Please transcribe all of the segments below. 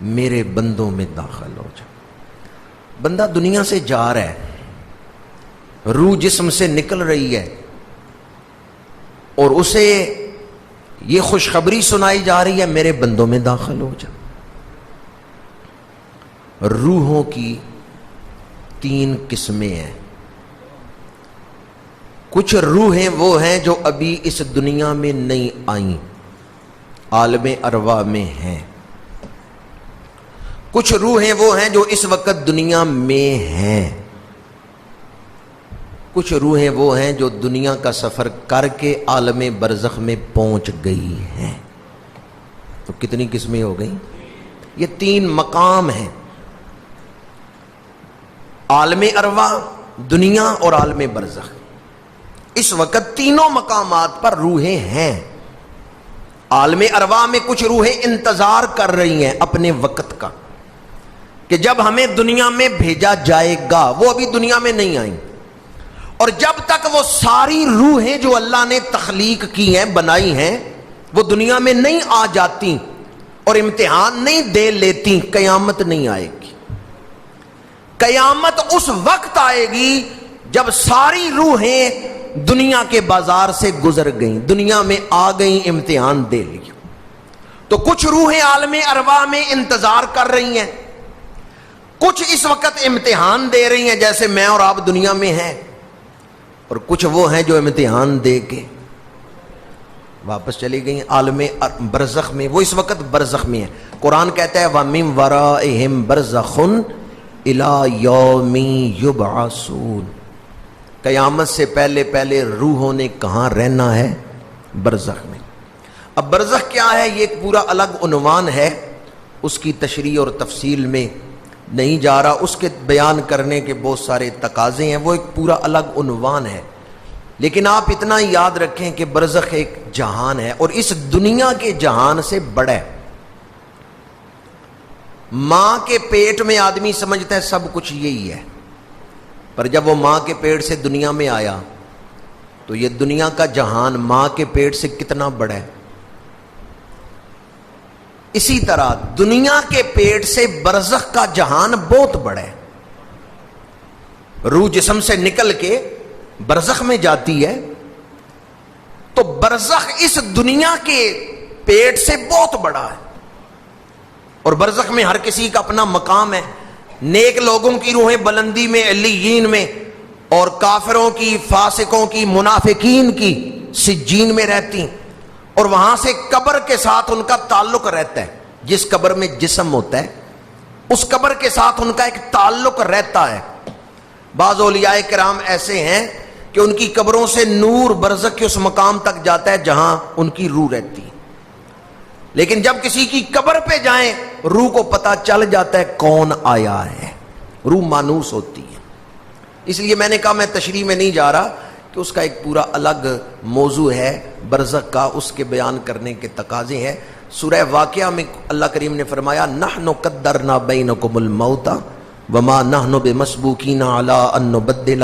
میرے بندوں میں داخل ہو جا۔ بندہ دنیا سے جا رہا ہے، روح جسم سے نکل رہی ہے اور اسے یہ خوشخبری سنائی جا رہی ہے میرے بندوں میں داخل ہو جا۔ روحوں کی 3 قسمیں ہیں۔ کچھ روحیں وہ ہیں جو ابھی اس دنیا میں نہیں آئیں، عالم ارواح میں ہیں۔ کچھ روحیں وہ ہیں جو اس وقت دنیا میں ہیں۔ کچھ روحیں وہ ہیں جو دنیا کا سفر کر کے عالم برزخ میں پہنچ گئی ہیں۔ تو کتنی قسمیں ہو گئیں؟ یہ 3 مقام ہیں، عالم ارواح، دنیا اور عالم برزخ۔ اس وقت تینوں مقامات پر روحیں ہیں۔ عالم ارواح میں کچھ روحیں انتظار کر رہی ہیں اپنے وقت کا کہ جب ہمیں دنیا میں بھیجا جائے گا، وہ ابھی دنیا میں نہیں آئیں، اور جب تک وہ ساری روحیں جو اللہ نے تخلیق کی ہیں، بنائی ہیں، وہ دنیا میں نہیں آ جاتی اور امتحان نہیں دے لیتی، قیامت نہیں آئے گی۔ قیامت اس وقت آئے گی جب ساری روحیں دنیا کے بازار سے گزر گئیں، دنیا میں آ گئیں، امتحان دے لیا۔ تو کچھ روحیں عالم ارواح میں انتظار کر رہی ہیں، کچھ اس وقت امتحان دے رہی ہیں جیسے میں اور آپ دنیا میں ہیں، اور کچھ وہ ہیں جو امتحان دے کے واپس چلی گئی عالم برزخ میں۔ وہ اس وقت برزخ میں ہیں۔ قرآن کہتا ہے وَمِن وَرَائِهِمْ بَرْزَخٌ إِلَى يَوْمِ يُبْعَثُونَ۔ قیامت سے پہلے پہلے روحوں نے کہاں رہنا ہے؟ برزخ میں۔ اب برزخ کیا ہے؟ یہ ایک پورا الگ عنوان ہے، اس کی تشریح اور تفصیل میں نہیں جا رہا، اس کے بیان کرنے کے بہت سارے تقاضے ہیں، وہ ایک پورا الگ عنوان ہے۔ لیکن آپ اتنا یاد رکھیں کہ برزخ ایک جہان ہے اور اس دنیا کے جہان سے بڑا ہے۔ ماں کے پیٹ میں آدمی سمجھتا ہے سب کچھ یہی ہے، پر جب وہ ماں کے پیٹ سے دنیا میں آیا تو یہ دنیا کا جہان ماں کے پیٹ سے کتنا بڑا ہے۔ اسی طرح دنیا کے پیٹ سے برزخ کا جہان بہت بڑا ہے۔ روح جسم سے نکل کے برزخ میں جاتی ہے تو برزخ اس دنیا کے پیٹ سے بہت بڑا ہے، اور برزخ میں ہر کسی کا اپنا مقام ہے۔ نیک لوگوں کی روحیں بلندی میں، علیین میں، اور کافروں کی، فاسقوں کی، منافقین کی سجین میں رہتی، اور وہاں سے قبر کے ساتھ ان کا تعلق رہتا ہے۔ جس قبر میں جسم ہوتا ہے اس قبر کے ساتھ ان کا ایک تعلق رہتا ہے۔ بعض اولیاء کرام ایسے ہیں کہ ان کی قبروں سے نور برزخ کے اس مقام تک جاتا ہے جہاں ان کی روح رہتی ہے، لیکن جب کسی کی قبر پہ جائیں روح کو پتہ چل جاتا ہے کون آیا ہے، روح مانوس ہوتی ہے۔ اس لیے میں نے کہا میں تشریح میں نہیں جا رہا کہ اس کا ایک پورا الگ موضوع ہے برزخ کا، اس کے بیان کرنے کے تقاضے ہیں۔ سورہ واقعہ میں اللہ کریم نے فرمایا نحن قدرنا بینکم الموت وما نحن بمسبوقین علی ان نبدل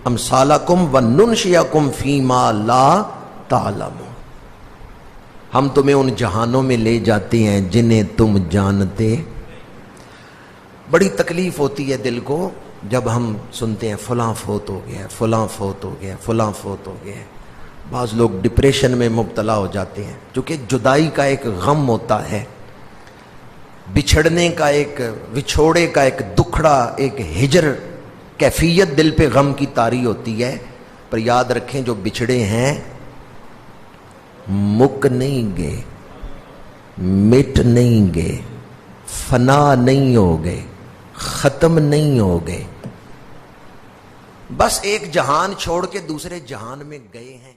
امثالکم وننشئکم فیما لا تعلمون۔ ہم تمہیں ان جہانوں میں لے جاتے ہیں جنہیں تم جانتے۔ بڑی تکلیف ہوتی ہے دل کو جب ہم سنتے ہیں فلاں فوت ہو گیا، فلاں فوت ہو گیا، فلاں فوت ہو گیا۔ بعض لوگ ڈپریشن میں مبتلا ہو جاتے ہیں، چونکہ جدائی کا ایک غم ہوتا ہے، بچھڑنے کا ایک، وچھوڑے کا ایک دکھڑا، ایک ہجر کیفیت دل پہ غم کی طاری ہوتی ہے۔ پر یاد رکھیں جو بچھڑے ہیں مک نہیں گئے، مٹ نہیں گئے، فنا نہیں ہو گئے، ختم نہیں ہو گئے، بس ایک جہان چھوڑ کے دوسرے جہان میں گئے ہیں۔